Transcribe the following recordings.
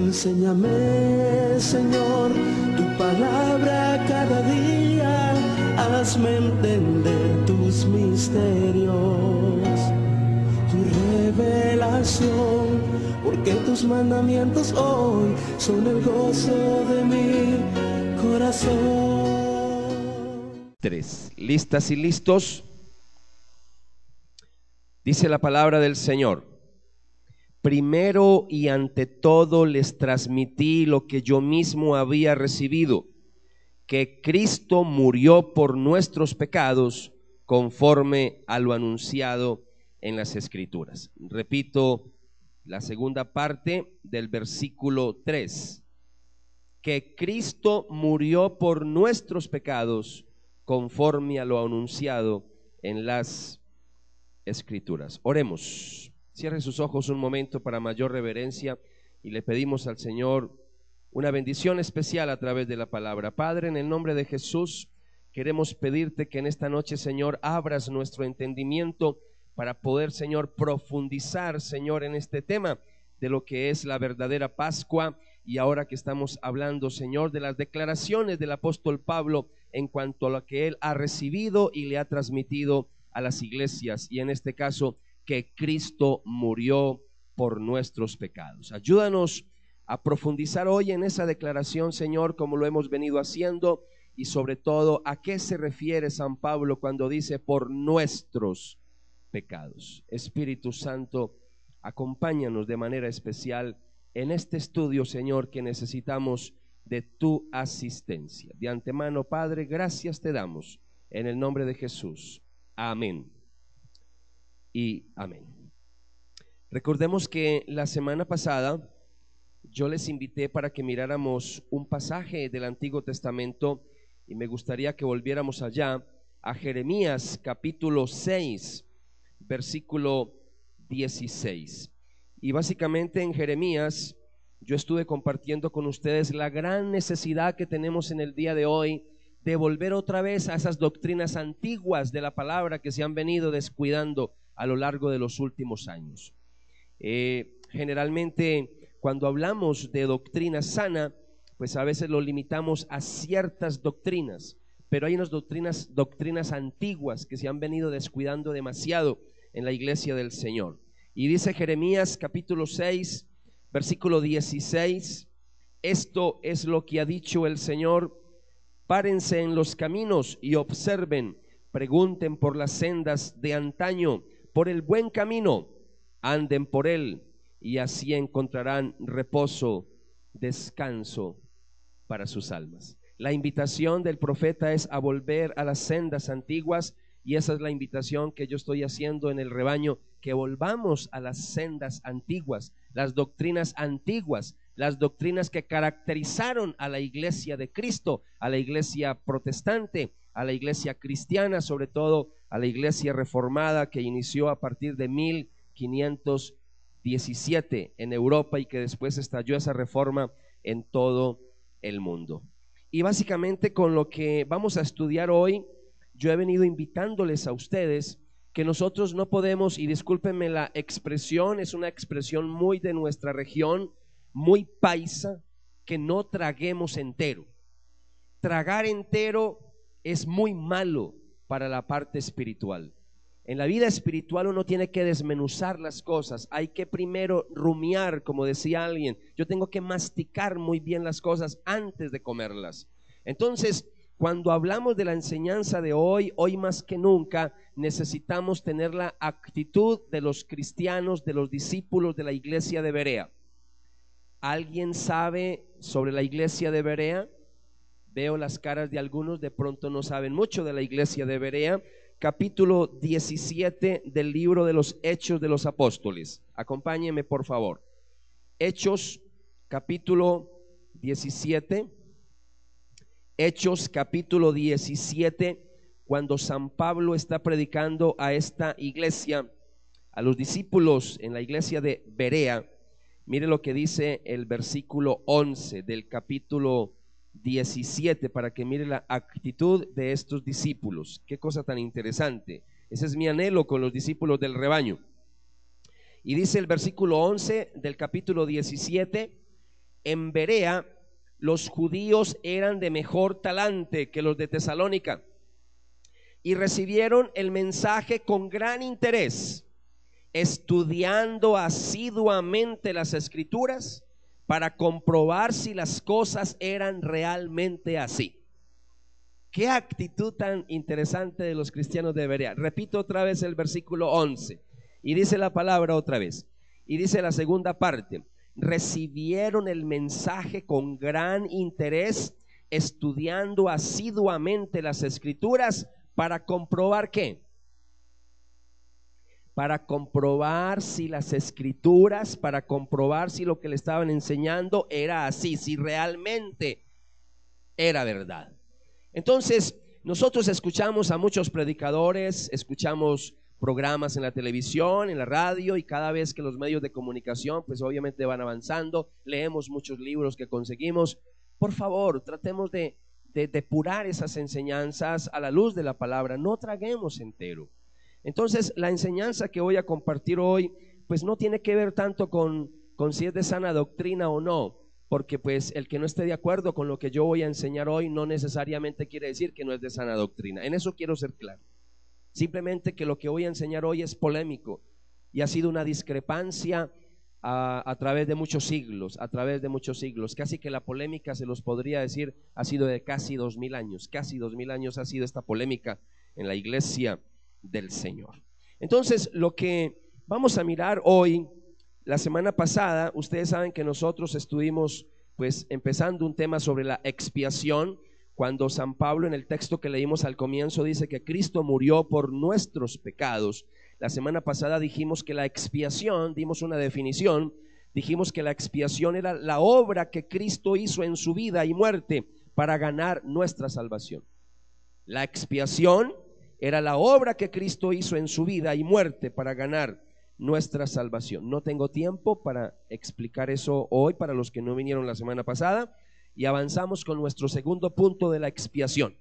Enséñame, Señor, tu palabra cada día, hazme entender tus misterios, tu revelación, porque tus mandamientos hoy son el gozo de mi corazón. 3. ¿Listas y listos? Dice la palabra del Señor: primero y ante todo les transmití lo que yo mismo había recibido, que Cristo murió por nuestros pecados conforme a lo anunciado en las Escrituras. Repito la segunda parte del versículo 3: que Cristo murió por nuestros pecados conforme a lo anunciado en las Escrituras. Oremos. Cierre sus ojos un momento para mayor reverencia y le pedimos al Señor una bendición especial a través de la palabra. Padre, en el nombre de Jesús, queremos pedirte que en esta noche, Señor, abras nuestro entendimiento para poder, Señor, profundizar, Señor, en este tema de lo que es la verdadera Pascua. Y ahora que estamos hablando, Señor, de las declaraciones del apóstol Pablo en cuanto a lo que él ha recibido y le ha transmitido a las iglesias, y en este caso, que Cristo murió por nuestros pecados. Ayúdanos a profundizar hoy en esa declaración, Señor, como lo hemos venido haciendo, y sobre todo, ¿a qué se refiere San Pablo cuando dice por nuestros pecados? Espíritu Santo, acompáñanos de manera especial en este estudio, Señor, que necesitamos de tu asistencia. De antemano, Padre, gracias te damos en el nombre de Jesús. Amén y amén. Recordemos que la semana pasada yo les invité para que miráramos un pasaje del Antiguo Testamento, y me gustaría que volviéramos allá a Jeremías capítulo 6, versículo 16. Y básicamente en Jeremías yo estuve compartiendo con ustedes la gran necesidad que tenemos en el día de hoy de volver otra vez a esas doctrinas antiguas de la palabra que se han venido descuidando a lo largo de los últimos años. Generalmente cuando hablamos de doctrina sana, pues a veces lo limitamos a ciertas doctrinas, pero hay unas doctrinas antiguas que se han venido descuidando demasiado en la iglesia del Señor. Y dice Jeremías capítulo 6, versículo 16: esto es lo que ha dicho el Señor: párense en los caminos y observen, pregunten por las sendas de antaño, por el buen camino, anden por él, y así encontrarán reposo, descanso para sus almas. La invitación del profeta es a volver a las sendas antiguas, y esa es la invitación que yo estoy haciendo en el rebaño, que volvamos a las sendas antiguas, las doctrinas antiguas, las doctrinas que caracterizaron a la iglesia de Cristo, a la iglesia protestante, a la iglesia cristiana, sobre todo a la iglesia reformada que inició a partir de 1517 en Europa, y que después estalló esa reforma en todo el mundo. Y básicamente con lo que vamos a estudiar hoy, yo he venido invitándoles a ustedes que nosotros no podemos, y discúlpenme la expresión, es una expresión muy de nuestra región, muy paisa, que no traguemos entero. Tragar entero es muy malo para la parte espiritual. En la vida espiritual uno tiene que desmenuzar las cosas, hay que primero rumiar, como decía alguien. Yo tengo que masticar muy bien las cosas antes de comerlas. Entonces, cuando hablamos de la enseñanza de hoy más que nunca necesitamos tener la actitud de los cristianos, de los discípulos de la iglesia de Berea. ¿Alguien sabe sobre la iglesia de Berea? Veo las caras de algunos, de pronto no saben mucho de la iglesia de Berea. Capítulo 17 del libro de los Hechos de los Apóstoles. Acompáñenme por favor. Hechos capítulo 17. Hechos capítulo 17, cuando San Pablo está predicando a esta iglesia, a los discípulos en la iglesia de Berea. Mire lo que dice el versículo 11 del capítulo 17, para que mire la actitud de estos discípulos. Qué cosa tan interesante. Ese es mi anhelo con los discípulos del rebaño. Y dice el versículo 11 del capítulo 17: en Berea los judíos eran de mejor talante que los de Tesalónica y recibieron el mensaje con gran interés, estudiando asiduamente las Escrituras para comprobar si las cosas eran realmente así. Qué actitud tan interesante de los cristianos de Berea. Repito otra vez el versículo 11 y dice la palabra otra vez, y dice la segunda parte: recibieron el mensaje con gran interés, estudiando asiduamente las Escrituras para comprobar ¿qué? Para comprobar si las Escrituras, para comprobar si lo que le estaban enseñando era así, si realmente era verdad. Entonces, nosotros escuchamos a muchos predicadores, escuchamos programas en la televisión, en la radio, y cada vez que los medios de comunicación pues obviamente van avanzando, leemos muchos libros que conseguimos. Por favor, tratemos de depurar esas enseñanzas a la luz de la palabra, no traguemos entero. Entonces, la enseñanza que voy a compartir hoy pues no tiene que ver tanto con si es de sana doctrina o no, porque pues el que no esté de acuerdo con lo que yo voy a enseñar hoy no necesariamente quiere decir que no es de sana doctrina. En eso quiero ser claro. Simplemente que lo que voy a enseñar hoy es polémico y ha sido una discrepancia a través de muchos siglos, casi que la polémica, se los podría decir, ha sido de casi 2000 años, casi 2000 años ha sido esta polémica en la iglesia del Señor. Entonces, lo que vamos a mirar hoy, la semana pasada, ustedes saben que nosotros estuvimos pues empezando un tema sobre la expiación, cuando San Pablo en el texto que leímos al comienzo dice que Cristo murió por nuestros pecados. La semana pasada dijimos que la expiación, dimos una definición, dijimos que la expiación era la obra que Cristo hizo en su vida y muerte para ganar nuestra salvación. La expiación era la obra que Cristo hizo en su vida y muerte para ganar nuestra salvación. No tengo tiempo para explicar eso hoy para los que no vinieron la semana pasada, y avanzamos con nuestro segundo punto de la expiación.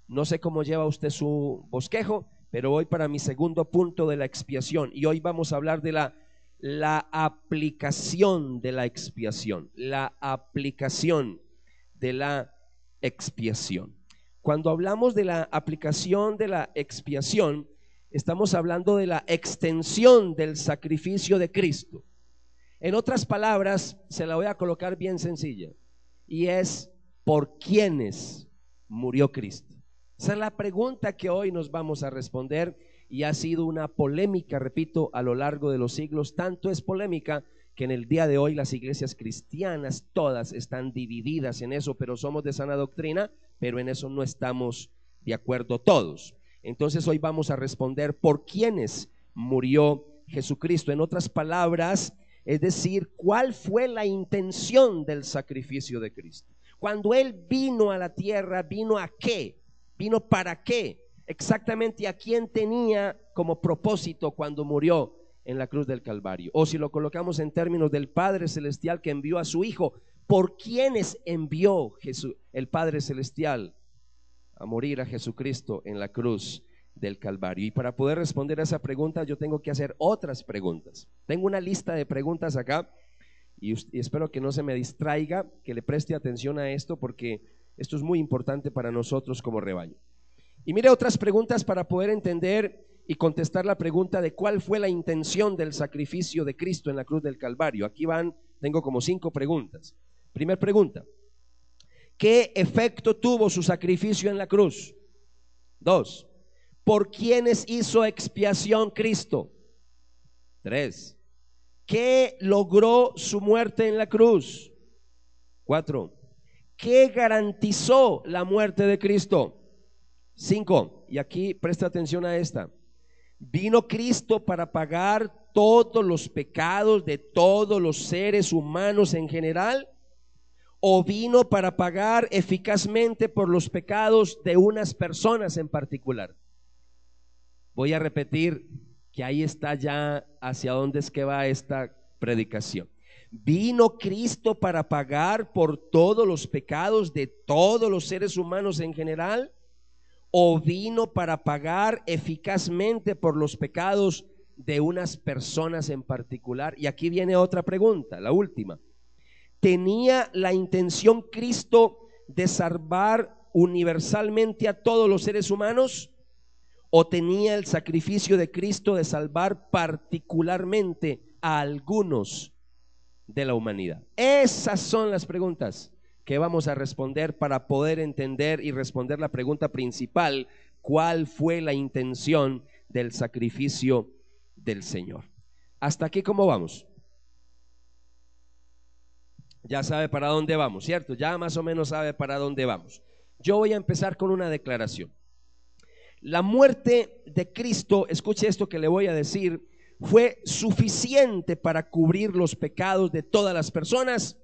No sé cómo lleva usted su bosquejo, pero voy para mi segundo punto de la expiación, y hoy vamos a hablar de la aplicación de la expiación, la aplicación de la expiación. Cuando hablamos de la aplicación de la expiación, estamos hablando de la extensión del sacrificio de Cristo. En otras palabras, se la voy a colocar bien sencilla, y es: ¿por quiénes murió Cristo? Esa es la pregunta que hoy nos vamos a responder, y ha sido una polémica, repito, a lo largo de los siglos. Tanto es polémica que en el día de hoy las iglesias cristianas todas están divididas en eso, pero somos de sana doctrina, pero en eso no estamos de acuerdo todos. Entonces hoy vamos a responder por quiénes murió Jesucristo. En otras palabras, es decir, ¿cuál fue la intención del sacrificio de Cristo? Cuando Él vino a la tierra, ¿vino a qué? ¿Vino para qué? Exactamente, ¿a quién tenía como propósito cuando murió en la cruz del Calvario? O si lo colocamos en términos del Padre Celestial que envió a su Hijo, ¿por quiénes envió el Padre Celestial a morir a Jesucristo en la cruz del Calvario? Y para poder responder a esa pregunta yo tengo que hacer otras preguntas. Tengo una lista de preguntas acá y espero que no se me distraiga, que le preste atención a esto, porque esto es muy importante para nosotros como rebaño. Y mire, otras preguntas para poder entender y contestar la pregunta de cuál fue la intención del sacrificio de Cristo en la cruz del Calvario. Aquí tengo como 5 preguntas. Primera pregunta: ¿qué efecto tuvo su sacrificio en la cruz? 2. ¿Por quiénes hizo expiación Cristo? 3. ¿Qué logró su muerte en la cruz? 4. ¿Qué garantizó la muerte de Cristo? 5. Y aquí presta atención a esta: ¿vino Cristo para pagar todos los pecados de todos los seres humanos en general, o vino para pagar eficazmente por los pecados de unas personas en particular? Voy a repetir, que ahí está ya hacia dónde es que va esta predicación. ¿Vino Cristo para pagar por todos los pecados de todos los seres humanos en general, o vino para pagar eficazmente por los pecados de unas personas en particular? Y aquí viene otra pregunta, la última: ¿tenía la intención Cristo de salvar universalmente a todos los seres humanos? ¿O tenía el sacrificio de Cristo de salvar particularmente a algunos de la humanidad? Esas son las preguntas que vamos a responder para poder entender y responder la pregunta principal: ¿cuál fue la intención del sacrificio del Señor? Hasta aquí, ¿cómo vamos? Ya sabe para dónde vamos, ¿cierto? Ya más o menos sabe para dónde vamos. Yo voy a empezar con una declaración. La muerte de Cristo, escuche esto que le voy a decir, fue suficiente para cubrir los pecados de todas las personas,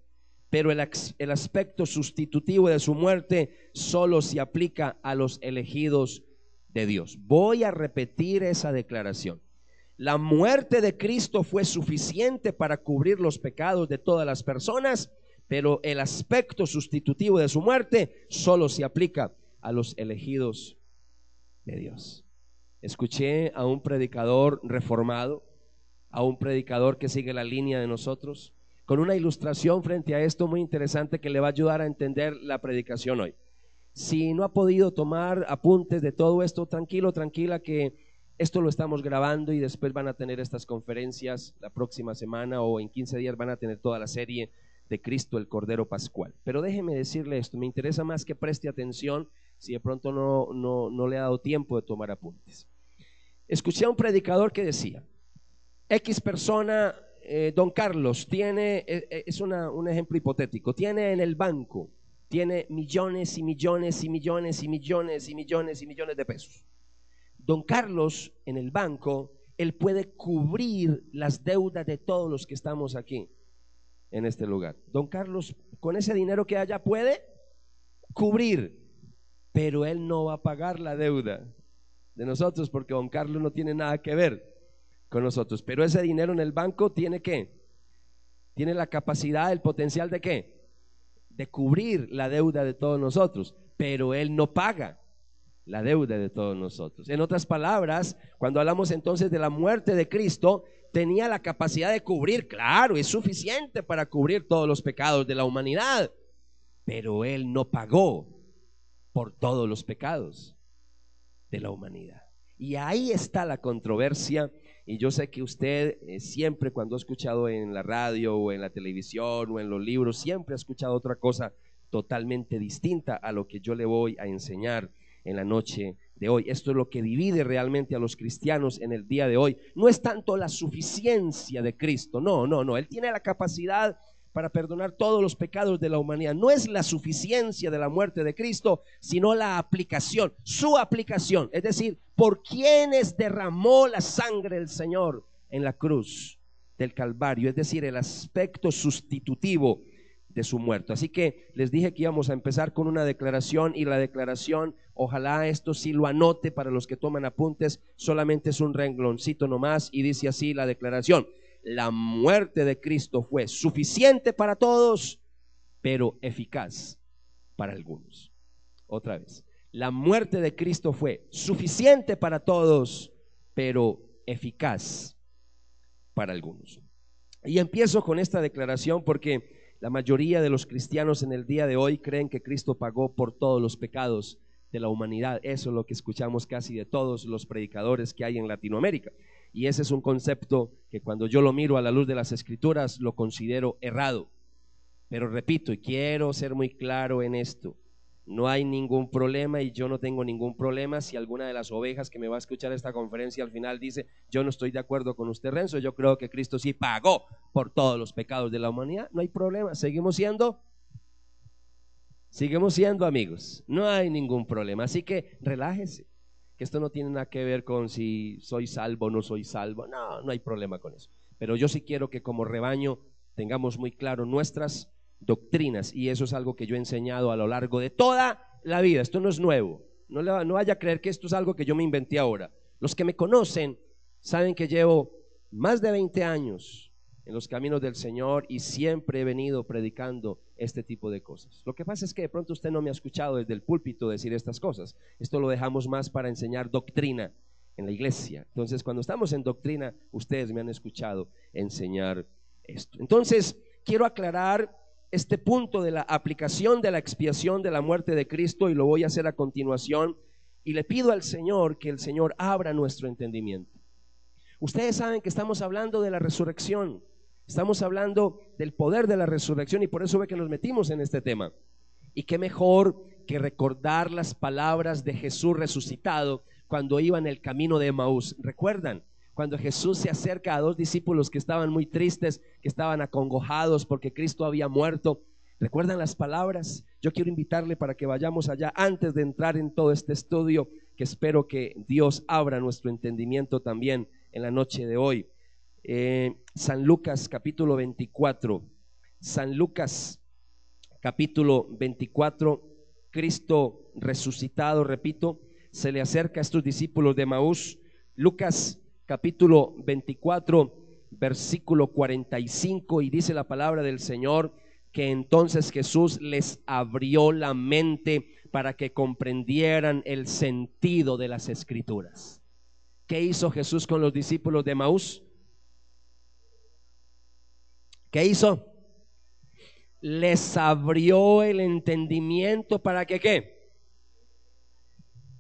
pero el aspecto sustitutivo de su muerte solo se aplica a los elegidos de Dios. Voy a repetir esa declaración. La muerte de Cristo fue suficiente para cubrir los pecados de todas las personas, pero el aspecto sustitutivo de su muerte solo se aplica a los elegidos de Dios. Escuché a un predicador reformado, a un predicador que sigue la línea de nosotros, con una ilustración frente a esto muy interesante que le va a ayudar a entender la predicación hoy. Si no ha podido tomar apuntes de todo esto, tranquilo, tranquila, que esto lo estamos grabando y después van a tener estas conferencias la próxima semana, o en 15 días van a tener toda la serie de Cristo el Cordero Pascual. Pero déjeme decirle esto, me interesa más que preste atención si de pronto no le ha dado tiempo de tomar apuntes. Escuché a un predicador que decía: X persona, don Carlos, tiene, es un ejemplo hipotético, tiene en el banco, tiene millones y millones y millones y millones y millones y millones de pesos. Don Carlos, en el banco, él puede cubrir las deudas de todos los que estamos aquí en este lugar. Don Carlos, con ese dinero que haya, puede cubrir, pero él no va a pagar la deuda de nosotros, porque don Carlos no tiene nada que ver con nosotros. Pero ese dinero en el banco tiene la capacidad, el potencial de ¿qué? De cubrir la deuda de todos nosotros, pero él no paga la deuda de todos nosotros. En otras palabras, cuando hablamos entonces de la muerte de Cristo, tenía la capacidad de cubrir, claro, es suficiente para cubrir todos los pecados de la humanidad, pero él no pagó por todos los pecados de la humanidad. Y ahí está la controversia. Y yo sé que usted siempre, cuando ha escuchado en la radio o en la televisión o en los libros, siempre ha escuchado otra cosa totalmente distinta a lo que yo le voy a enseñar en la noche de hoy. Esto es lo que divide realmente a los cristianos en el día de hoy. No es tanto la suficiencia de Cristo, no, Él tiene la capacidad para perdonar todos los pecados de la humanidad. No es la suficiencia de la muerte de Cristo, sino la aplicación, su aplicación, es decir, por quienes derramó la sangre del Señor en la cruz del Calvario, es decir, el aspecto sustitutivo de su muerte. Así que les dije que íbamos a empezar con una declaración, y la declaración, ojalá esto sí lo anote para los que toman apuntes, solamente es un rengloncito nomás, y dice así la declaración: la muerte de Cristo fue suficiente para todos, pero eficaz para algunos. Otra vez, la muerte de Cristo fue suficiente para todos, pero eficaz para algunos. Y empiezo con esta declaración porque la mayoría de los cristianos en el día de hoy creen que Cristo pagó por todos los pecados de la humanidad. Eso es lo que escuchamos casi de todos los predicadores que hay en Latinoamérica. Y ese es un concepto que cuando yo lo miro a la luz de las Escrituras lo considero errado. Pero repito, y quiero ser muy claro en esto, no hay ningún problema, y yo no tengo ningún problema si alguna de las ovejas que me va a escuchar esta conferencia al final dice: yo no estoy de acuerdo con usted, Renzo, yo creo que Cristo sí pagó por todos los pecados de la humanidad. No hay problema, seguimos siendo amigos, no hay ningún problema. Así que relájese, que esto no tiene nada que ver con si soy salvo o no soy salvo. No hay problema con eso. Pero yo sí quiero que como rebaño tengamos muy claro nuestras doctrinas, y eso es algo que yo he enseñado a lo largo de toda la vida. Esto no es nuevo, no vaya a creer que esto es algo que yo me inventé ahora. Los que me conocen saben que llevo más de 20 años en los caminos del Señor y siempre he venido predicando este tipo de cosas. Lo que pasa es que de pronto usted no me ha escuchado desde el púlpito decir estas cosas. Esto lo dejamos más para enseñar doctrina en la iglesia. Entonces, cuando estamos en doctrina, ustedes me han escuchado enseñar esto. Entonces, quiero aclarar este punto de la aplicación de la expiación de la muerte de Cristo y lo voy a hacer a continuación. Y le pido al Señor que el Señor abra nuestro entendimiento. Ustedes saben que estamos hablando de la resurrección. Estamos hablando del poder de la resurrección y por eso ve que nos metimos en este tema. Y qué mejor que recordar las palabras de Jesús resucitado cuando iba en el camino de Emaús. ¿Recuerdan? Cuando Jesús se acerca a dos discípulos que estaban muy tristes, que estaban acongojados porque Cristo había muerto. ¿Recuerdan las palabras? Yo quiero invitarle para que vayamos allá antes de entrar en todo este estudio, que espero que Dios abra nuestro entendimiento también en la noche de hoy. San Lucas capítulo 24. San Lucas capítulo 24. Cristo resucitado, repito, se le acerca a estos discípulos de Emaús. Lucas capítulo 24, versículo 45, y dice la palabra del Señor que entonces Jesús les abrió la mente para que comprendieran el sentido de las Escrituras. ¿Qué hizo Jesús con los discípulos de Emaús? ¿Qué hizo? Les abrió el entendimiento para que ¿qué?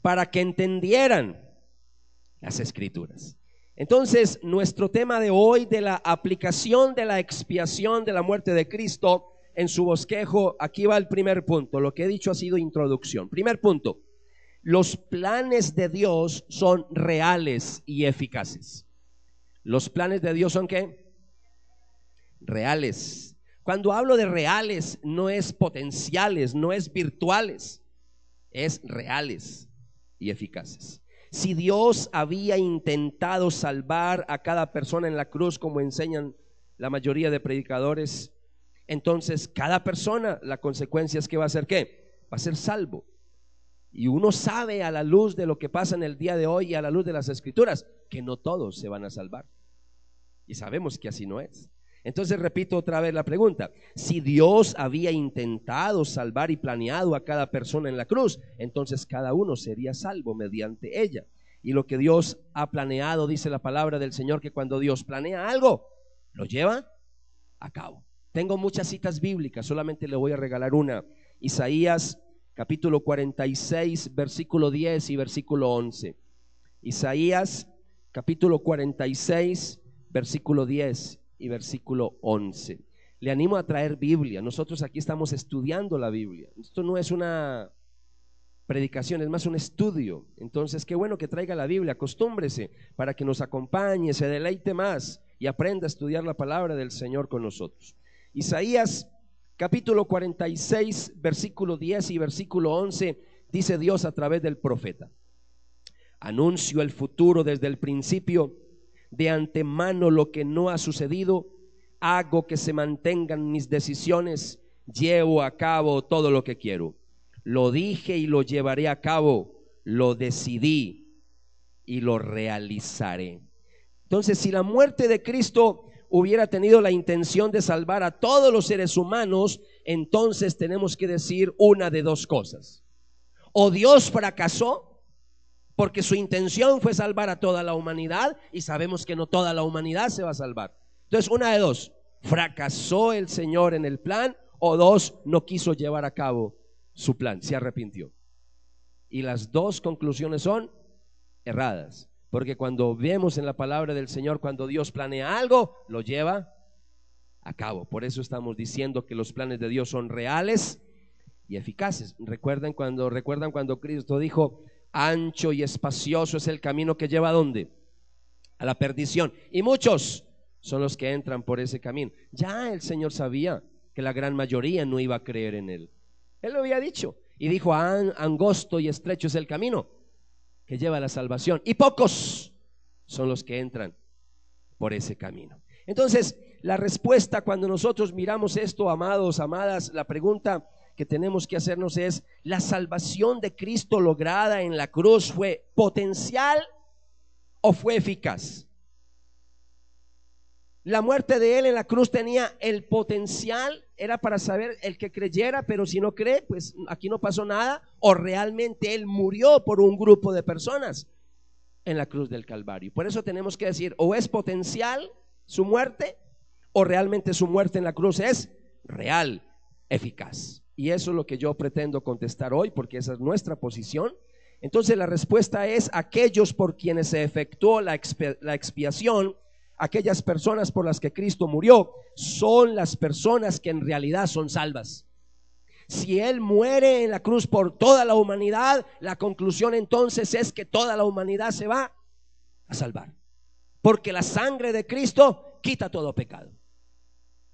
Para que entendieran las Escrituras. Entonces, nuestro tema de hoy, de la aplicación de la expiación de la muerte de Cristo en su bosquejo, aquí va el primer punto. Lo que he dicho ha sido introducción. Primer punto: los planes de Dios son reales y eficaces. ¿Los planes de Dios son qué? Reales. Cuando hablo de reales, no es potenciales, no es virtuales, es reales y eficaces. Si Dios había intentado salvar a cada persona en la cruz, como enseñan la mayoría de predicadores, entonces cada persona, la consecuencia es que va a ser ¿qué? Va a ser salvo. Y uno sabe a la luz de lo que pasa en el día de hoy y a la luz de las Escrituras que no todos se van a salvar. Y sabemos que así no es. Entonces repito otra vez la pregunta: si Dios había intentado salvar y planeado a cada persona en la cruz, entonces cada uno sería salvo mediante ella. Y lo que Dios ha planeado, dice la palabra del Señor, que cuando Dios planea algo, lo lleva a cabo. Tengo muchas citas bíblicas, solamente le voy a regalar una. Isaías capítulo 46, versículo 10 y versículo 11. Isaías capítulo 46, versículo 10 y versículo 11. Le animo a traer Biblia. Nosotros aquí estamos estudiando la Biblia. Esto no es una predicación, es más un estudio. Entonces qué bueno que traiga la Biblia. Acostúmbrese para que nos acompañe, se deleite más y aprenda a estudiar la palabra del Señor con nosotros. Isaías capítulo 46, versículo 10 y versículo 11, dice Dios a través del profeta: anuncio el futuro desde el principio, de antemano lo que no ha sucedido, hago que se mantengan mis decisiones, llevo a cabo todo lo que quiero. Lo dije y lo llevaré a cabo, lo decidí y lo realizaré. Entonces, si la muerte de Cristo hubiera tenido la intención de salvar a todos los seres humanos, entonces tenemos que decir una de dos cosas: o Dios fracasó porque su intención fue salvar a toda la humanidad, y sabemos que no toda la humanidad se va a salvar. Entonces, una de dos: fracasó el Señor en el plan, o dos, no quiso llevar a cabo su plan, se arrepintió. Y las dos conclusiones son erradas, porque cuando vemos en la palabra del Señor, cuando Dios planea algo, lo lleva a cabo. Por eso estamos diciendo que los planes de Dios son reales y eficaces. ¿Recuerdan cuando Cristo dijo: ancho y espacioso es el camino que lleva ¿a dónde? A la perdición, y muchos son los que entran por ese camino? Ya el Señor sabía que la gran mayoría no iba a creer en Él. Él lo había dicho y dijo: angosto y estrecho es el camino que lleva a la salvación, y pocos son los que entran por ese camino. Entonces, la respuesta cuando nosotros miramos esto, amados, amadas, la pregunta que tenemos que hacernos es: ¿la salvación de Cristo lograda en la cruz fue potencial o fue eficaz? La muerte de Él en la cruz tenía el potencial, era para saber el que creyera, pero si no cree, pues aquí no pasó nada, o realmente Él murió por un grupo de personas en la cruz del Calvario. Por eso tenemos que decir: o es potencial su muerte, o realmente su muerte en la cruz es real eficaz. Y eso es lo que yo pretendo contestar hoy, porque esa es nuestra posición. Entonces la respuesta es: aquellos por quienes se efectuó la expiación, aquellas personas por las que Cristo murió, son las personas que en realidad son salvas. Si Él muere en la cruz por toda la humanidad, la conclusión entonces es que toda la humanidad se va a salvar, porque la sangre de Cristo quita todo pecado.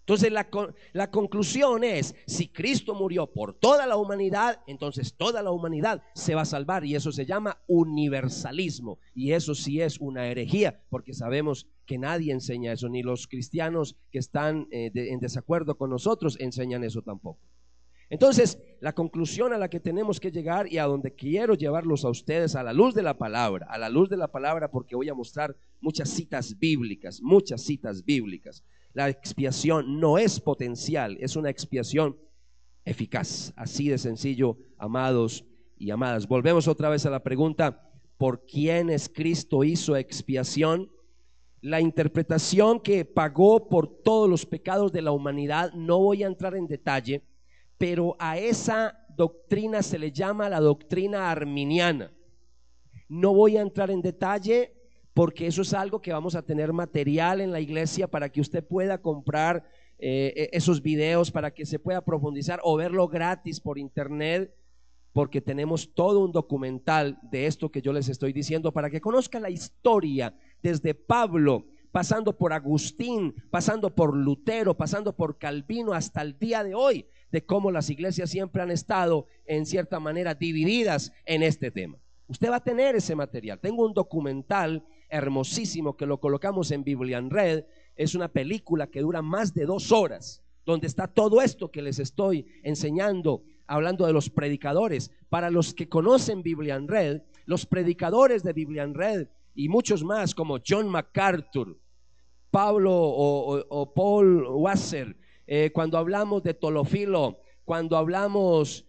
Entonces la conclusión es: si Cristo murió por toda la humanidad, entonces toda la humanidad se va a salvar, y eso se llama universalismo, y eso sí es una herejía, porque sabemos que nadie enseña eso, ni los cristianos que están en desacuerdo con nosotros enseñan eso tampoco. Entonces la conclusión a la que tenemos que llegar, y a donde quiero llevarlos a ustedes, a la luz de la palabra, porque voy a mostrar muchas citas bíblicas. La expiación no es potencial, es una expiación eficaz, así de sencillo, amados y amadas. Volvemos otra vez a la pregunta: ¿por quiénes Cristo hizo expiación? La interpretación que pagó por todos los pecados de la humanidad, no voy a entrar en detalle, pero a esa doctrina se le llama la doctrina arminiana. No voy a entrar en detalle, porque eso es algo que vamos a tener material en la iglesia para que usted pueda comprar esos videos, para que se pueda profundizar o verlo gratis por internet, porque tenemos todo un documental de esto que yo les estoy diciendo, para que conozca la historia desde Pablo, pasando por Agustín, pasando por Lutero, pasando por Calvino, hasta el día de hoy, de cómo las iglesias siempre han estado en cierta manera divididas en este tema. Usted va a tener ese material. Tengo un documental hermosísimo que lo colocamos en Biblia en Red. Es una película que dura más de 2 horas, donde está todo esto que les estoy enseñando, hablando de los predicadores. Para los que conocen Biblia en Red, los predicadores de Biblia en Red y muchos más, como John MacArthur, Pablo o Paul Wasser, cuando hablamos de Tolofilo, cuando hablamos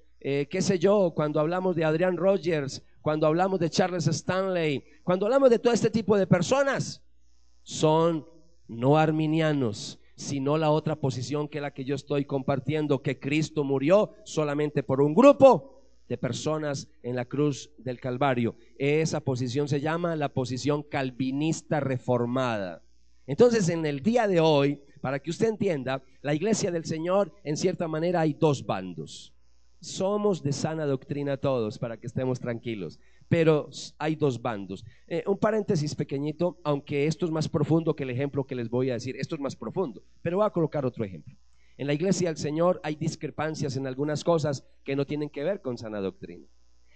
cuando hablamos de Adrian Rogers, cuando hablamos de Charles Stanley, cuando hablamos de todo este tipo de personas, son no arminianos, sino la otra posición que la que yo estoy compartiendo, que Cristo murió solamente por un grupo de personas en la cruz del Calvario. Esa posición se llama la posición calvinista reformada. Entonces, en el día de hoy, para que usted entienda, la iglesia del Señor, en cierta manera, hay 2 bandos. Somos de sana doctrina todos, para que estemos tranquilos, pero hay 2 bandos. Un paréntesis pequeñito, aunque esto es más profundo que el ejemplo que les voy a decir. Esto es más profundo, pero voy a colocar otro ejemplo. En la iglesia del Señor hay discrepancias en algunas cosas que no tienen que ver con sana doctrina.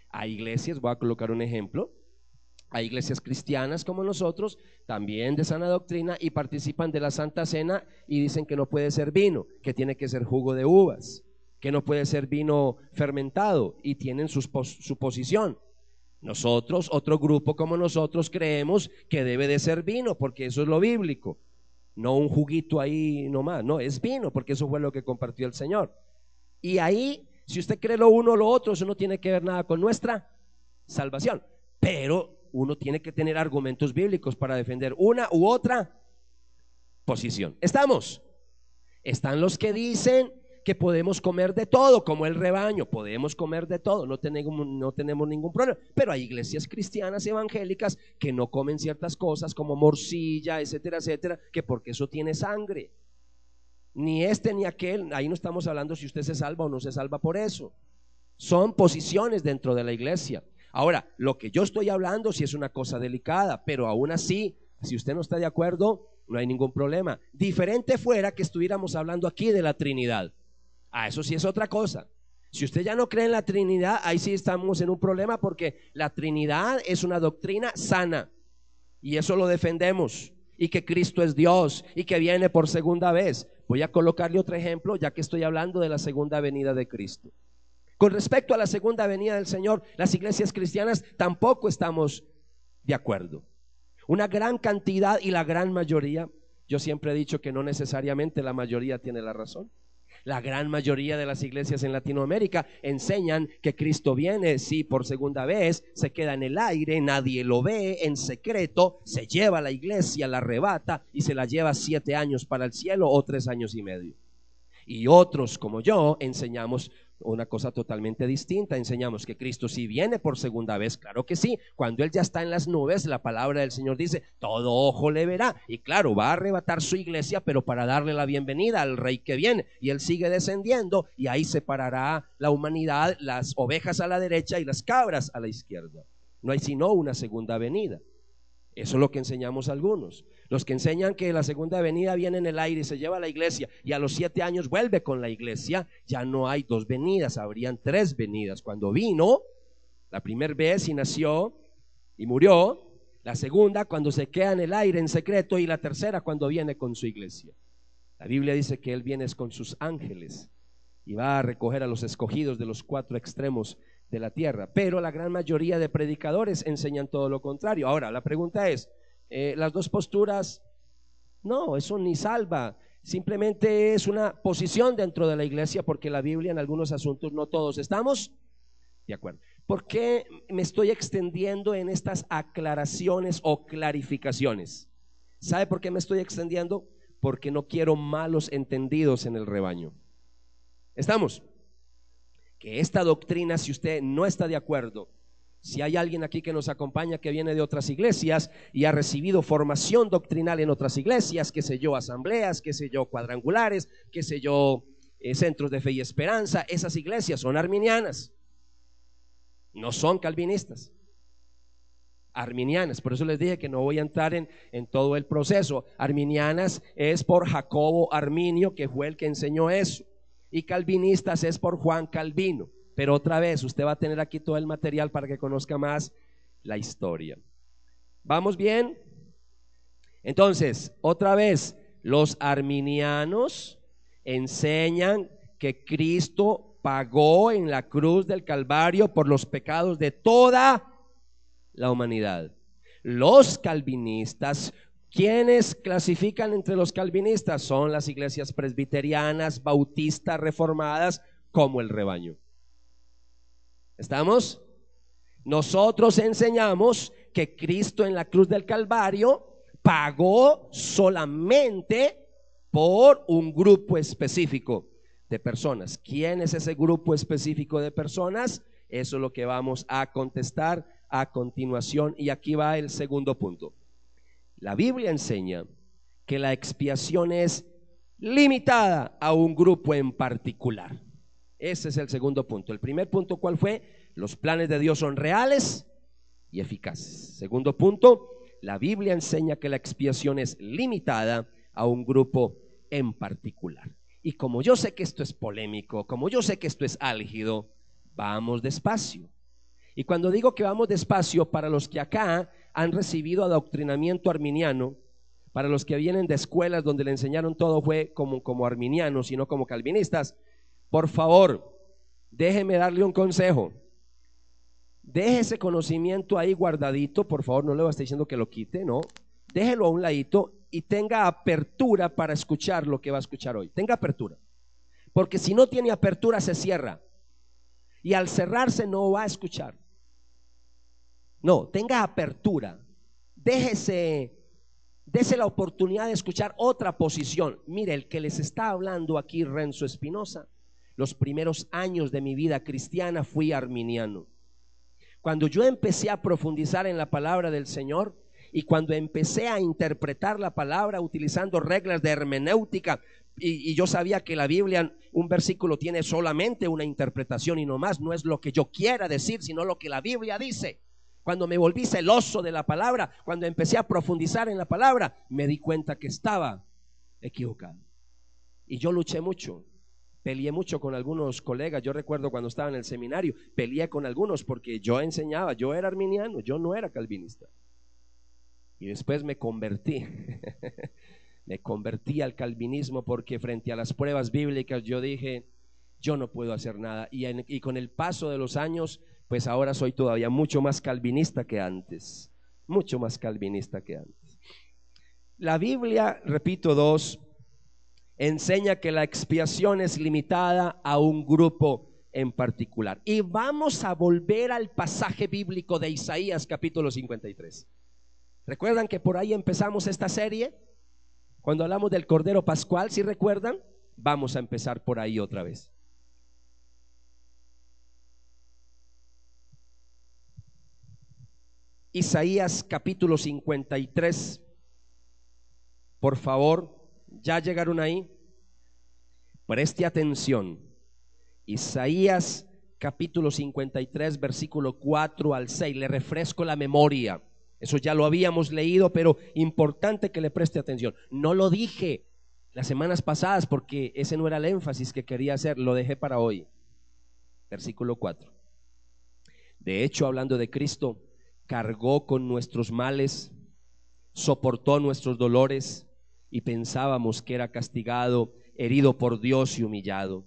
Hay iglesias, voy a colocar un ejemplo, hay iglesias cristianas como nosotros, también de sana doctrina, y participan de la Santa Cena y dicen que no puede ser vino, que tiene que ser jugo de uvas, que no puede ser vino fermentado, y tienen su posición. Nosotros, otro grupo como nosotros, creemos que debe de ser vino, porque eso es lo bíblico, no un juguito ahí nomás, no, es vino, porque eso fue lo que compartió el Señor. Y ahí, si usted cree lo uno o lo otro, eso no tiene que ver nada con nuestra salvación, pero uno tiene que tener argumentos bíblicos para defender una u otra posición. ¿Estamos? Están los que dicen que podemos comer de todo, como el rebaño, podemos comer de todo, no tenemos ningún problema, pero hay iglesias cristianas evangélicas que no comen ciertas cosas como morcilla, etcétera, etcétera, que porque eso tiene sangre. Ni este ni aquel, ahí no estamos hablando si usted se salva o no se salva por eso. Son posiciones dentro de la iglesia. Ahora, lo que yo estoy hablando sí es una cosa delicada, pero aún así, si usted no está de acuerdo, no hay ningún problema. Diferente fuera que estuviéramos hablando aquí de la Trinidad. Eso sí es otra cosa. Si usted ya no cree en la Trinidad, ahí sí estamos en un problema, porque la Trinidad es una doctrina sana y eso lo defendemos, y que Cristo es Dios y que viene por segunda vez. Voy a colocarle otro ejemplo, ya que estoy hablando de la segunda venida de Cristo. Con respecto a la segunda venida del Señor, las iglesias cristianas tampoco estamos de acuerdo. Una gran cantidad y la gran mayoría, yo siempre he dicho que no necesariamente la mayoría tiene la razón. La gran mayoría de las iglesias en Latinoamérica enseñan que Cristo viene, sí, por segunda vez, se queda en el aire, nadie lo ve, en secreto, se lleva a la iglesia, la arrebata y se la lleva 7 años para el cielo o 3 años y medio. Y otros como yo enseñamos una cosa totalmente distinta. Enseñamos que Cristo sí viene por segunda vez, claro que sí. Cuando Él ya está en las nubes, la palabra del Señor dice, todo ojo le verá. Y claro, va a arrebatar su iglesia, pero para darle la bienvenida al Rey que viene. Y Él sigue descendiendo y ahí separará la humanidad, las ovejas a la derecha y las cabras a la izquierda. No hay sino una segunda venida. Eso es lo que enseñamos algunos. Los que enseñan que la segunda venida viene en el aire y se lleva a la iglesia y a los 7 años vuelve con la iglesia, ya no hay 2 venidas, habrían 3 venidas. Cuando vino la primera vez y nació y murió, la segunda cuando se queda en el aire en secreto, y la tercera cuando viene con su iglesia. La Biblia dice que Él viene con sus ángeles y va a recoger a los escogidos de los 4 extremos de la tierra, pero la gran mayoría de predicadores enseñan todo lo contrario. Ahora, la pregunta es, las 2 posturas, no, eso ni salva, simplemente es una posición dentro de la iglesia, porque la Biblia en algunos asuntos no todos estamos de acuerdo. ¿Por qué me estoy extendiendo en estas aclaraciones o clarificaciones? ¿Sabe por qué me estoy extendiendo? Porque no quiero malos entendidos en el rebaño. ¿Estamos? Que esta doctrina, si usted no está de acuerdo, si hay alguien aquí que nos acompaña que viene de otras iglesias y ha recibido formación doctrinal en otras iglesias, qué sé yo, asambleas, qué sé yo, cuadrangulares, qué sé yo, centros de fe y esperanza, esas iglesias son arminianas, no son calvinistas, arminianas. Por eso les dije que no voy a entrar en todo el proceso. Arminianas es por Jacobo Arminio, que fue el que enseñó eso, y calvinistas es por Juan Calvino. Pero otra vez, usted va a tener aquí todo el material para que conozca más la historia. ¿Vamos bien? Entonces, otra vez, los arminianos enseñan que Cristo pagó en la cruz del Calvario por los pecados de toda la humanidad. Los calvinistas, ¿quiénes clasifican entre los calvinistas? Son las iglesias presbiterianas, bautistas, reformadas, como el rebaño. ¿Estamos? Nosotros enseñamos que Cristo en la cruz del Calvario pagó solamente por un grupo específico de personas. ¿Quién es ese grupo específico de personas? Eso es lo que vamos a contestar a continuación, y aquí va el segundo punto. La Biblia enseña que la expiación es limitada a un grupo en particular. Ese es el segundo punto. El primer punto, ¿cuál fue? Los planes de Dios son reales y eficaces. Segundo punto, la Biblia enseña que la expiación es limitada a un grupo en particular. Y como yo sé que esto es polémico, como yo sé que esto es álgido, vamos despacio. Y cuando digo que vamos despacio, para los que acá han recibido adoctrinamiento arminiano, para los que vienen de escuelas donde le enseñaron todo fue como arminianos y no como calvinistas, por favor, déjeme darle un consejo. Deje ese conocimiento ahí guardadito, por favor, no le voy a estar diciendo que lo quite, no. Déjelo a un ladito y tenga apertura para escuchar lo que va a escuchar hoy. Tenga apertura, porque si no tiene apertura se cierra, y al cerrarse no va a escuchar. No, tenga apertura, dése la oportunidad de escuchar otra posición. Mire, el que les está hablando aquí, Renzo Espinosa, los primeros años de mi vida cristiana fui arminiano. Cuando yo empecé a profundizar en la palabra del Señor y cuando empecé a interpretar la palabra utilizando reglas de hermenéutica, y yo sabía que la Biblia, un versículo tiene solamente una interpretación y no más, no es lo que yo quiera decir, sino lo que la Biblia dice. Cuando me volví celoso de la palabra, cuando empecé a profundizar en la palabra, me di cuenta que estaba equivocado. Y yo luché mucho, peleé mucho con algunos colegas. Yo recuerdo cuando estaba en el seminario, peleé con algunos porque yo enseñaba, yo era arminiano, yo no era calvinista. Y después me convertí, me convertí al calvinismo porque frente a las pruebas bíblicas yo dije, yo no puedo hacer nada. Y con el paso de los años, pues ahora soy todavía mucho más calvinista que antes, mucho más calvinista que antes. La Biblia, repito, 2, enseña que la expiación es limitada a un grupo en particular. Y vamos a volver al pasaje bíblico de Isaías capítulo 53. ¿Recuerdan que por ahí empezamos esta serie? Cuando hablamos del Cordero Pascual, ¿sí recuerdan? Vamos a empezar por ahí otra vez. Isaías capítulo 53. Por favor, ¿ya llegaron ahí? Preste atención. Isaías capítulo 53, versículo 4 al 6. Le refresco la memoria. Eso ya lo habíamos leído, pero importante que le preste atención. No lo dije las semanas pasadas porque ese no era el énfasis que quería hacer. Lo dejé para hoy. Versículo 4. De hecho, hablando de Cristo, cargó con nuestros males, soportó nuestros dolores, y pensábamos que era castigado, herido por Dios y humillado.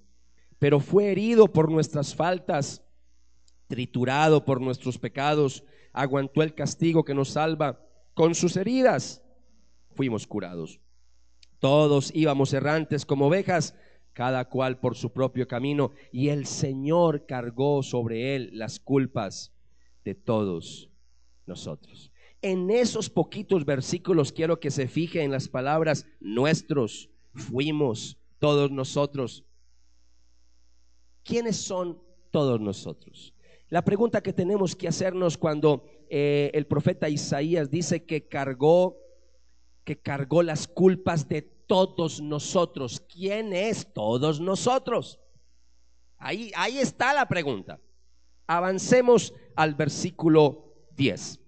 Pero fue herido por nuestras faltas, triturado por nuestros pecados, aguantó el castigo que nos salva. Con sus heridas fuimos curados. Todos íbamos errantes como ovejas, cada cual por su propio camino, y el Señor cargó sobre él las culpas de todos nosotros. En esos poquitos versículos quiero que se fije en las palabras nuestros, fuimos, todos nosotros. ¿Quiénes son todos nosotros? La pregunta que tenemos que hacernos cuando el profeta Isaías dice que cargó las culpas de todos nosotros. ¿Quién es todos nosotros? Ahí está la pregunta. Avancemos al versículo 10.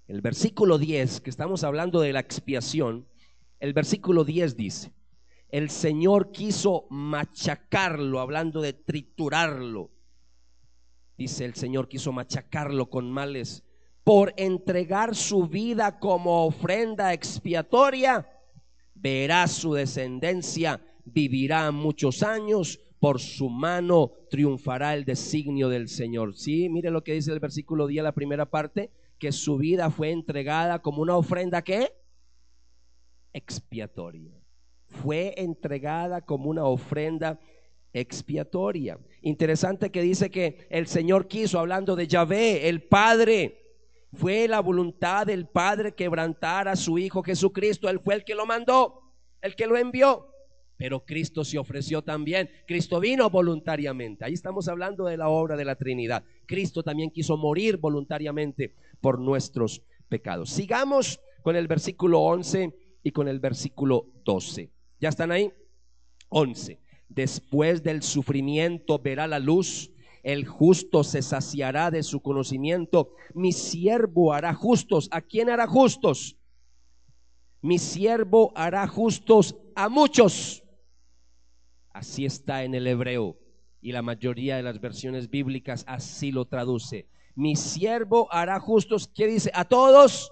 El versículo 10, que estamos hablando de la expiación, el versículo 10 dice: el Señor quiso machacarlo, hablando de triturarlo. Dice: el Señor quiso machacarlo con males por entregar su vida como ofrenda expiatoria. Verá su descendencia, vivirá muchos años, por su mano triunfará el designio del Señor. Sí, mire lo que dice el versículo 10, la primera parte, que su vida fue entregada como una ofrenda, ¿qué? Expiatoria. Fue entregada como una ofrenda expiatoria. Interesante que dice que el Señor quiso, hablando de Yahvé, el Padre. Fue la voluntad del Padre quebrantar a su Hijo Jesucristo. Él fue el que lo mandó, el que lo envió. Pero Cristo se ofreció también. Cristo vino voluntariamente. Ahí estamos hablando de la obra de la Trinidad. Cristo también quiso morir voluntariamente por nuestros pecados. Sigamos con el versículo 11 y con el versículo 12. ¿Ya están ahí? 11. Después del sufrimiento verá la luz. El justo se saciará de su conocimiento. Mi siervo hará justos. ¿A quién hará justos? Mi siervo hará justos a muchos. Así está en el hebreo, y la mayoría de las versiones bíblicas así lo traduce. Mi siervo hará justos, ¿qué dice? ¿A todos?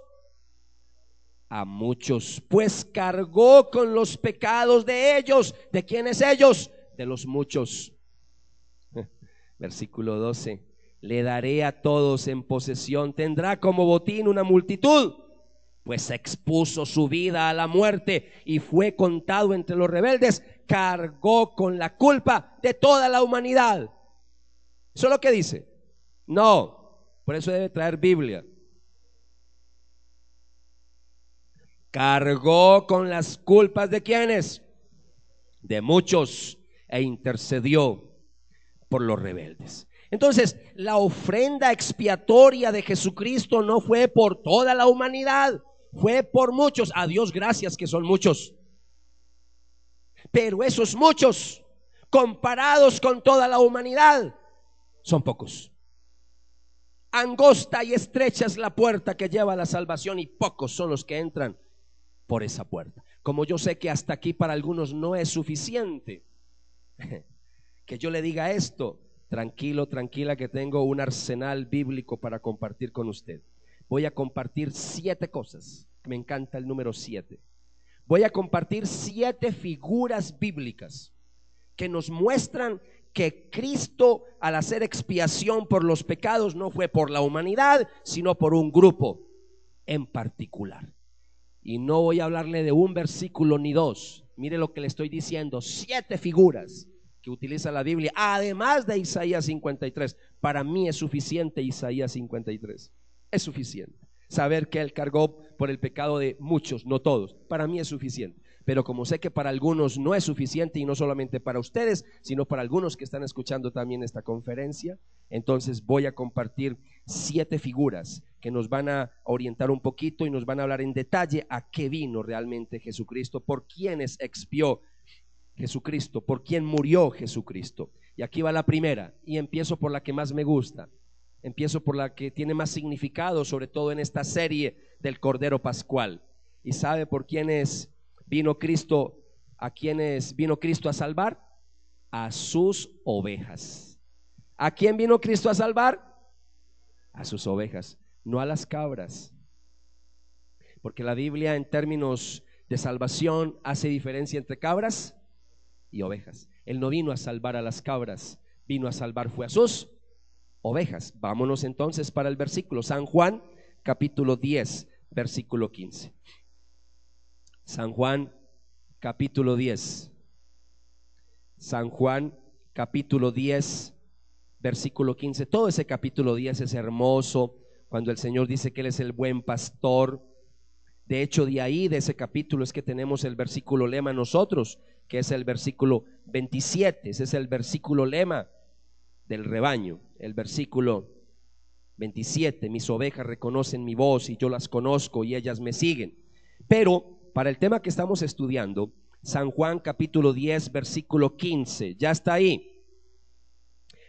A muchos, pues cargó con los pecados de ellos. ¿De quiénes ellos? De los muchos. Versículo 12. Le daré a todos en posesión, tendrá como botín una multitud, pues expuso su vida a la muerte y fue contado entre los rebeldes. Cargó con la culpa de toda la humanidad. ¿Eso es lo que dice? No, por eso debe traer Biblia. Cargó con las culpas de ¿quiénes? De muchos, e intercedió por los rebeldes. Entonces, la ofrenda expiatoria de Jesucristo no fue por toda la humanidad, fue por muchos. A Dios gracias que son muchos. Pero esos muchos, comparados con toda la humanidad, son pocos. Angosta y estrecha es la puerta que lleva a la salvación, y pocos son los que entran por esa puerta. Como yo sé que hasta aquí para algunos no es suficiente que yo le diga esto, tranquilo, tranquila, que tengo un arsenal bíblico para compartir con usted. Voy a compartir 7 cosas. Me encanta el número 7. Voy a compartir 7 figuras bíblicas que nos muestran que Cristo, al hacer expiación por los pecados, no fue por la humanidad, sino por un grupo en particular. Y no voy a hablarle de un versículo ni 2. Mire lo que le estoy diciendo: 7 figuras que utiliza la Biblia, además de Isaías 53. Para mí es suficiente Isaías 53. Es suficiente saber que Él cargó por el pecado de muchos, no todos. Para mí es suficiente. pero como sé que para algunos no es suficiente, y no solamente para ustedes, sino para algunos que están escuchando también esta conferencia, entonces voy a compartir 7 figuras que nos van a orientar un poquito y nos van a hablar en detalle a qué vino realmente Jesucristo, por quiénes expió Jesucristo, por quién murió Jesucristo. Y aquí va la primera, y empiezo por la que más me gusta, empiezo por la que tiene más significado, sobre todo en esta serie del Cordero Pascual. ¿Y sabe por quiénes vino Cristo? ¿A quiénes vino Cristo a salvar? A sus ovejas. ¿A quién vino Cristo a salvar? A sus ovejas, no a las cabras, porque la Biblia en términos de salvación hace diferencia entre cabras y ovejas. Él no vino a salvar a las cabras, vino a salvar fue a sus ovejas. Vámonos entonces para el versículo, San Juan capítulo 10 versículo 15. San Juan capítulo 10. San Juan capítulo 10 versículo 15. Todo ese capítulo 10 es hermoso, cuando el Señor dice que Él es el buen pastor. De hecho, de ahí, de ese capítulo, es que tenemos el versículo lema nosotros, que es el versículo 27. Ese es el versículo lema del rebaño, el versículo 27. Mis ovejas reconocen mi voz y yo las conozco y ellas me siguen. Pero para el tema que estamos estudiando, San Juan capítulo 10 versículo 15, ya está ahí.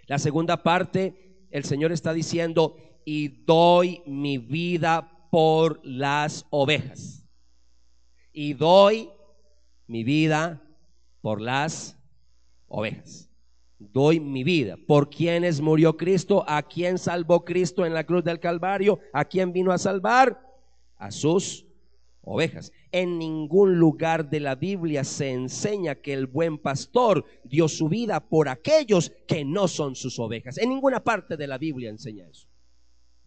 La segunda parte, el Señor está diciendo: y doy mi vida por las ovejas. Y doy mi vida por las ovejas. Doy mi vida. ¿Por quiénes murió Cristo? ¿A quién salvó Cristo en la cruz del Calvario? ¿A quién vino a salvar? A sus ovejas. En ningún lugar de la Biblia se enseña que el buen pastor dio su vida por aquellos que no son sus ovejas. En ninguna parte de la Biblia enseña eso.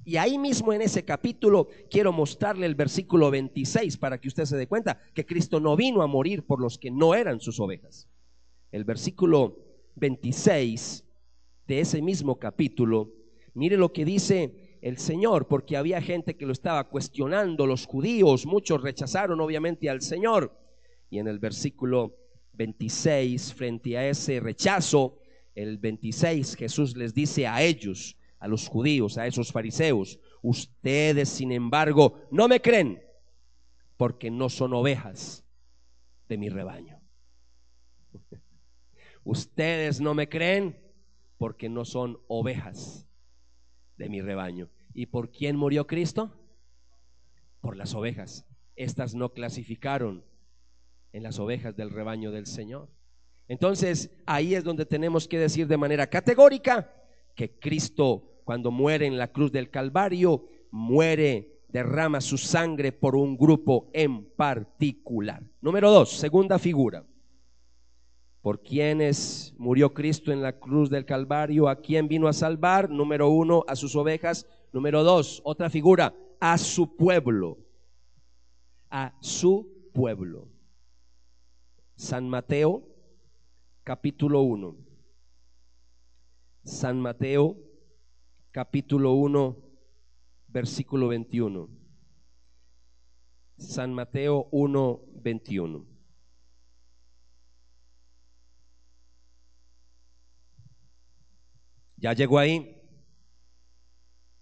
Y ahí mismo en ese capítulo quiero mostrarle el versículo 26 para que usted se dé cuenta que Cristo no vino a morir por los que no eran sus ovejas. El versículo 26 de ese mismo capítulo, mire lo que dice el Señor, porque había gente que lo estaba cuestionando, los judíos, muchos rechazaron obviamente al Señor. Y en el versículo 26, frente a ese rechazo, el 26, Jesús les dice a ellos, a los judíos, a esos fariseos: ustedes sin embargo no me creen porque no son ovejas de mi rebaño. Ustedes no me creen porque no son ovejas de mi rebaño. ¿Y por quién murió Cristo? Por las ovejas. Estas no clasificaron en las ovejas del rebaño del Señor. Entonces ahí es donde tenemos que decir de manera categórica que Cristo, cuando muere en la cruz del Calvario, muere, derrama su sangre por un grupo en particular. Número 2, segunda figura. ¿Por quiénes murió Cristo en la cruz del Calvario? ¿A quién vino a salvar? Número 1, a sus ovejas. Número 2, otra figura, a su pueblo. A su pueblo. San Mateo capítulo 1. San Mateo capítulo 1 versículo 21. San Mateo 1, 21. Ya llegó ahí.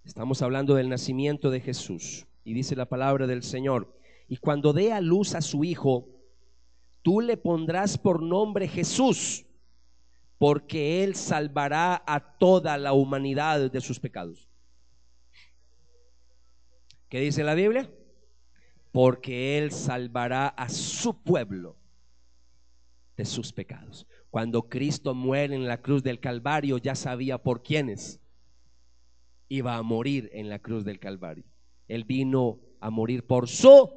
Estamos hablando del nacimiento de Jesús. Y dice la palabra del Señor: y cuando dé a luz a su hijo, tú le pondrás por nombre Jesús, porque él salvará a toda la humanidad de sus pecados. ¿Qué dice la Biblia? Porque él salvará a su pueblo de sus pecados. Cuando Cristo muere en la cruz del Calvario, ya sabía por quiénes iba a morir en la cruz del Calvario. Él vino a morir por su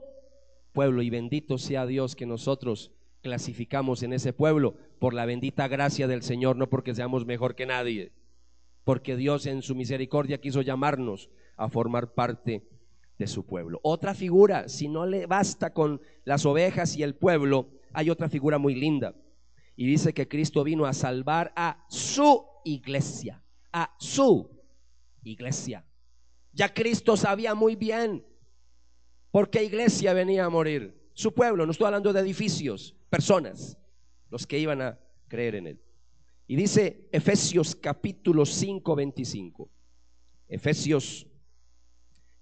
pueblo, y bendito sea Dios que nosotros clasificamos en ese pueblo por la bendita gracia del Señor, no porque seamos mejor que nadie, porque Dios en su misericordia quiso llamarnos a formar parte de su pueblo. Otra figura, si no le basta con las ovejas y el pueblo, hay otra figura muy linda, y dice que Cristo vino a salvar a su iglesia, a su iglesia. Ya Cristo sabía muy bien por qué iglesia venía a morir. su pueblo. No estoy hablando de edificios, personas, los que iban a creer en él. Y dice Efesios capítulo 5, 25. Efesios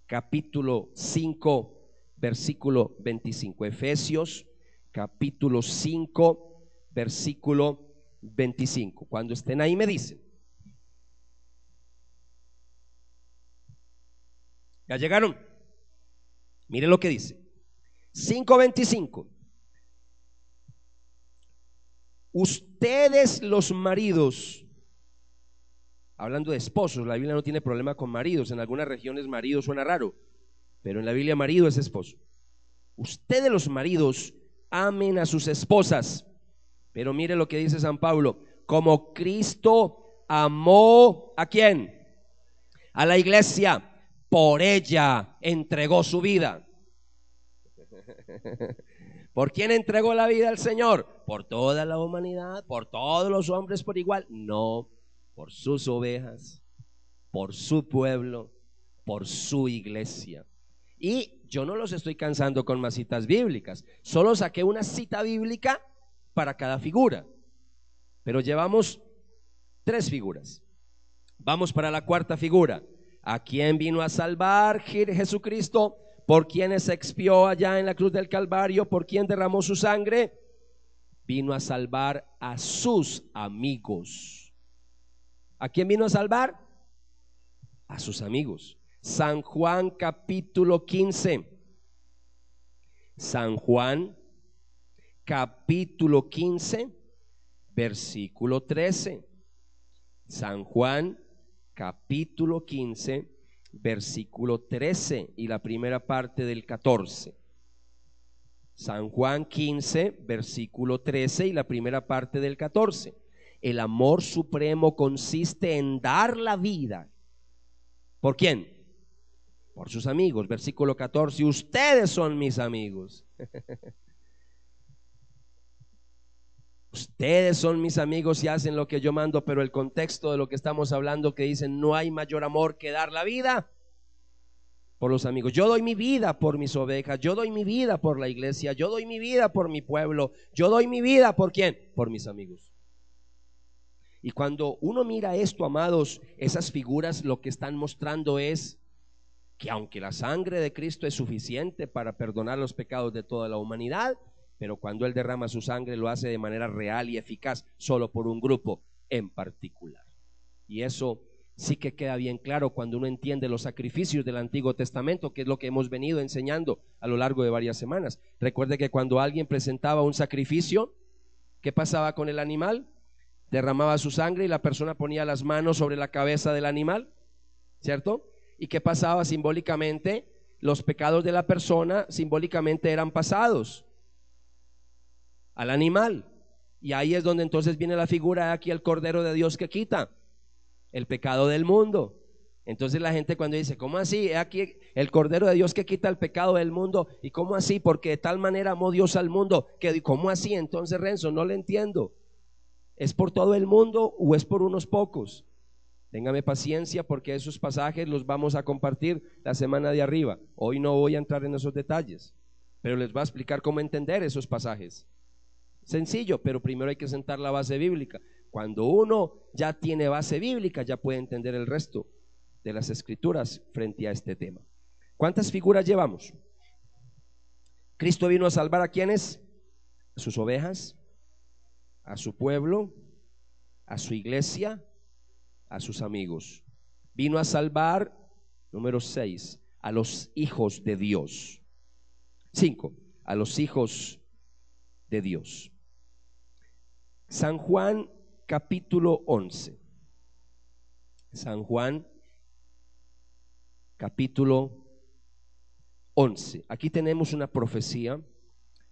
capítulo 5, versículo 25. Efesios capítulo 5, versículo 25. Cuando estén ahí me dicen. ¿Ya llegaron? Miren lo que dice. 5:25. Ustedes los maridos, hablando de esposos, la Biblia no tiene problema con maridos. En algunas regiones marido suena raro, pero en la Biblia marido es esposo. Ustedes los maridos amen a sus esposas, pero mire lo que dice San Pablo, como Cristo amó ¿a quién? A la iglesia, por ella entregó su vida. ¿Por quién entregó la vida al Señor? ¿Por toda la humanidad? ¿Por todos los hombres por igual? No, por sus ovejas, por su pueblo, por su iglesia. Y yo no los estoy cansando con más citas bíblicas, solo saqué una cita bíblica para cada figura, pero llevamos 3 figuras. Vamos para la 4ª figura. ¿A quién vino a salvar Jesucristo? ¿Por quienes expió allá en la cruz del Calvario? ¿Por quién derramó su sangre? Vino a salvar a sus amigos. ¿A quién vino a salvar? A sus amigos. San Juan capítulo 15. San Juan capítulo 15, versículo 13. San Juan capítulo 15, versículo 13 y la primera parte del 14. San Juan 15, versículo 13 y la primera parte del 14. El amor supremo consiste en dar la vida. ¿Por quién? Por sus amigos. Versículo 14. Ustedes son mis amigos. Ustedes son mis amigos y hacen lo que yo mando, pero el contexto de lo que estamos hablando, que dicen no hay mayor amor que dar la vida por los amigos. Yo doy mi vida por mis ovejas, yo doy mi vida por la iglesia, yo doy mi vida por mi pueblo, yo doy mi vida ¿por quién? Por mis amigos. Y cuando uno mira esto, amados, esas figuras lo que están mostrando es que aunque la sangre de Cristo es suficiente para perdonar los pecados de toda la humanidad, pero cuando Él derrama su sangre lo hace de manera real y eficaz solo por un grupo en particular. Y eso sí que queda bien claro cuando uno entiende los sacrificios del Antiguo Testamento, que es lo que hemos venido enseñando a lo largo de varias semanas. Recuerde que cuando alguien presentaba un sacrificio, ¿qué pasaba con el animal? Derramaba su sangre y la persona ponía las manos sobre la cabeza del animal, ¿cierto? ¿Y qué pasaba simbólicamente? Los pecados de la persona simbólicamente eran pasados al animal. Y ahí es donde entonces viene la figura de aquí el Cordero de Dios que quita el pecado del mundo. Entonces la gente cuando dice, ¿cómo así? Aquí el Cordero de Dios que quita el pecado del mundo. ¿Y cómo así? Porque de tal manera amó Dios al mundo. ¿Cómo así? Entonces, Renzo, no le entiendo. ¿Es por todo el mundo o es por unos pocos? Téngame paciencia porque esos pasajes los vamos a compartir la semana de arriba. Hoy no voy a entrar en esos detalles, pero les voy a explicar cómo entender esos pasajes. Sencillo, pero primero hay que sentar la base bíblica. Cuando uno ya tiene base bíblica, ya puede entender el resto de las escrituras frente a este tema. ¿Cuántas figuras llevamos? Cristo vino a salvar ¿a quiénes? A sus ovejas, a su pueblo, a su iglesia, a sus amigos. Vino a salvar, número 6, a los hijos de Dios. 5, a los hijos de Dios. San Juan capítulo 11. San Juan capítulo 11. Aquí tenemos una profecía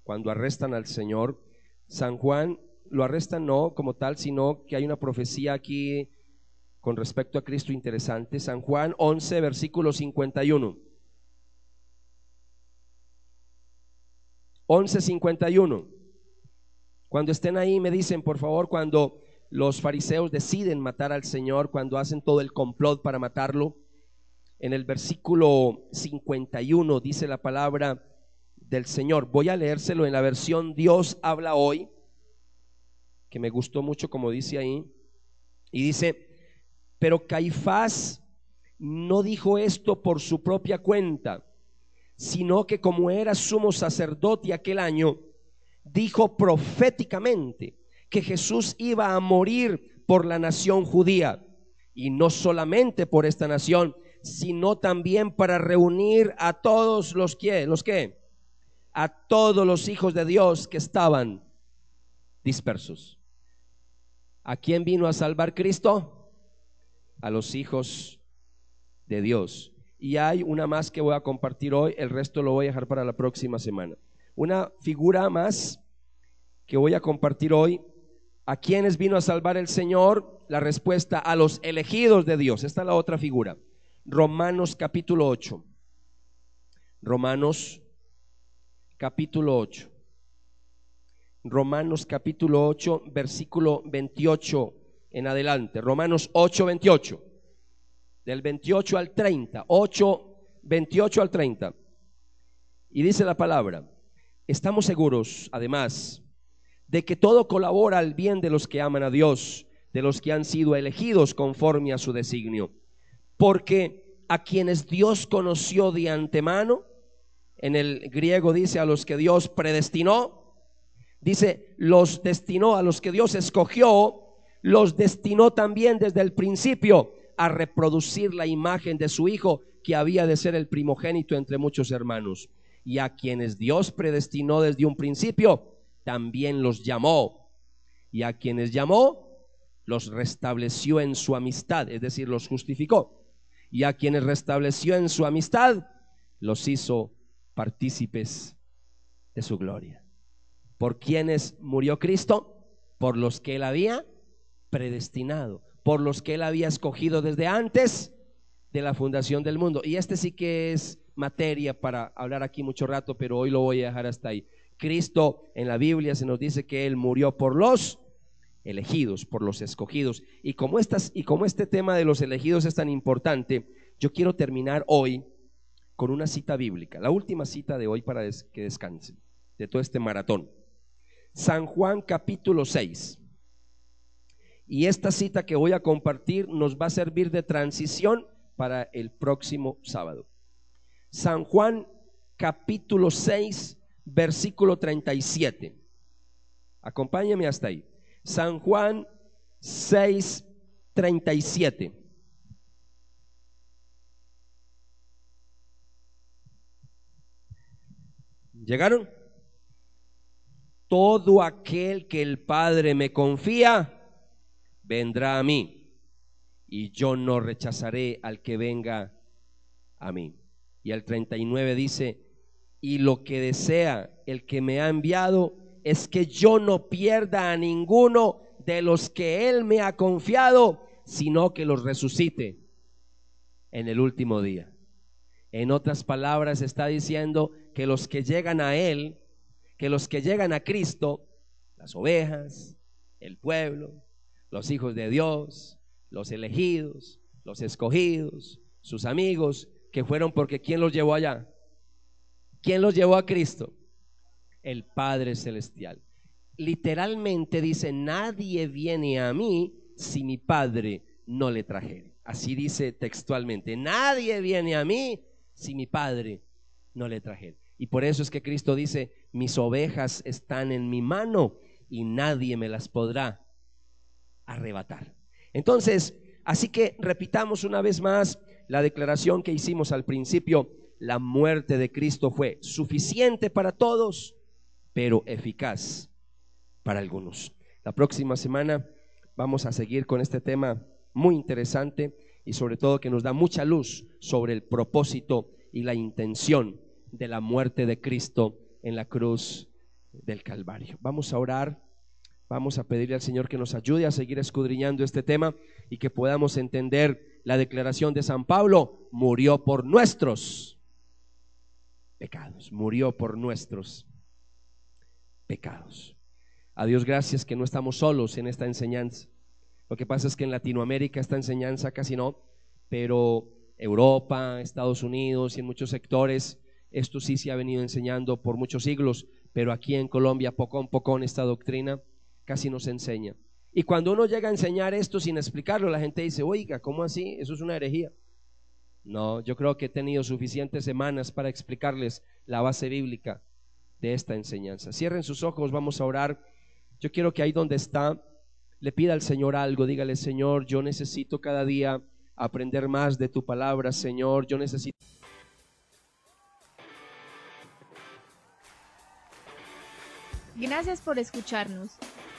cuando arrestan al Señor. San Juan lo arrestan no como tal, sino que hay una profecía aquí con respecto a Cristo interesante. San Juan 11, versículo 51. 11:51. Cuando estén ahí me dicen por favor, cuando los fariseos deciden matar al Señor, cuando hacen todo el complot para matarlo, en el versículo 51 dice la palabra del Señor. Voy a leérselo en la versión Dios habla hoy, que me gustó mucho como dice ahí. Y dice: pero Caifás no dijo esto por su propia cuenta, sino que como era sumo sacerdote aquel año, dijo proféticamente que Jesús iba a morir por la nación judía, y no solamente por esta nación, sino también para reunir a todos los que a todos los hijos de Dios que estaban dispersos. ¿A quién vino a salvar Cristo? A los hijos de Dios. Y hay una más que voy a compartir hoy, el resto lo voy a dejar para la próxima semana. Una figura más que voy a compartir hoy. ¿A quiénes vino a salvar el Señor? La respuesta: a los elegidos de Dios. Esta es la otra figura. Romanos capítulo 8. Romanos capítulo 8. Romanos capítulo 8, versículo 28 en adelante. Romanos 8, 28. Del 28 al 30. 8, 28 al 30. Y dice la palabra: estamos seguros, además, de que todo colabora al bien de los que aman a Dios, de los que han sido elegidos conforme a su designio. Porque a quienes Dios conoció de antemano, en el griego dice a los que Dios predestinó, dice los destinó, a los que Dios escogió, los destinó también desde el principio a reproducir la imagen de su Hijo, que había de ser el primogénito entre muchos hermanos. Y a quienes Dios predestinó desde un principio, también los llamó, y a quienes llamó, los restableció en su amistad, es decir, los justificó, y a quienes restableció en su amistad, los hizo partícipes de su gloria. ¿Por quiénes murió Cristo? Por los que Él había predestinado, por los que Él había escogido desde antes de la fundación del mundo. Y este sí que es materia para hablar aquí mucho rato, pero hoy lo voy a dejar hasta ahí. Cristo en la Biblia se nos dice que Él murió por los elegidos, por los escogidos. Y como este tema de los elegidos es tan importante, yo quiero terminar hoy con una cita bíblica, la última cita de hoy para que descansen de todo este maratón. San Juan capítulo 6. Y esta cita que voy a compartir nos va a servir de transición para el próximo sábado. San Juan capítulo 6, versículo 37. Acompáñame hasta ahí. San Juan 6, 37. ¿Llegaron? Todo aquel que el Padre me confía, vendrá a mí, y yo no rechazaré al que venga a mí. Y el 39 dice: y lo que desea el que me ha enviado es que yo no pierda a ninguno de los que Él me ha confiado, sino que los resucite en el último día. En otras palabras, está diciendo que los que llegan a Él, que los que llegan a Cristo, las ovejas, el pueblo, los hijos de Dios, los elegidos, los escogidos, sus amigos, que fueron porque ¿quién los llevó allá? ¿Quién los llevó a Cristo? El Padre Celestial. Literalmente dice: nadie viene a mí si mi Padre no le trajere. Así dice textualmente: nadie viene a mí si mi Padre no le trajere. Y por eso es que Cristo dice: mis ovejas están en mi mano y nadie me las podrá arrebatar. Entonces, así que repitamos una vez más la declaración que hicimos al principio: la muerte de Cristo fue suficiente para todos, pero eficaz para algunos. La próxima semana vamos a seguir con este tema muy interesante y sobre todo que nos da mucha luz sobre el propósito y la intención de la muerte de Cristo en la cruz del Calvario. Vamos a orar, vamos a pedirle al Señor que nos ayude a seguir escudriñando este tema y que podamos entender la declaración de San Pablo: murió por nuestros pecados, murió por nuestros pecados. A Dios gracias que no estamos solos en esta enseñanza. Lo que pasa es que en Latinoamérica esta enseñanza casi no, pero Europa, Estados Unidos y en muchos sectores esto sí se ha venido enseñando por muchos siglos, pero aquí en Colombia poco a poco esta doctrina casi no se enseña. Y cuando uno llega a enseñar esto sin explicarlo, la gente dice, oiga, ¿cómo así? Eso es una herejía. No, yo creo que he tenido suficientes semanas para explicarles la base bíblica de esta enseñanza. Cierren sus ojos, vamos a orar. Yo quiero que ahí donde está, le pida al Señor algo. Dígale, Señor, yo necesito cada día aprender más de tu palabra, Señor, yo necesito. Gracias por escucharnos.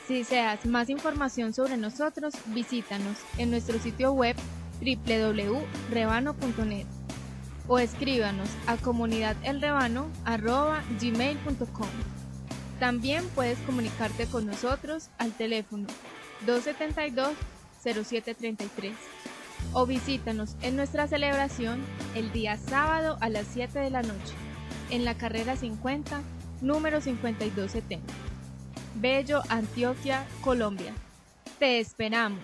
Si deseas más información sobre nosotros, visítanos en nuestro sitio web www.rebano.net o escríbanos a comunidadelrebano@gmail.com. También puedes comunicarte con nosotros al teléfono 272-0733 o visítanos en nuestra celebración el día sábado a las 7 de la noche en la carrera 50, número 5270. Bello, Antioquia, Colombia. Te esperamos.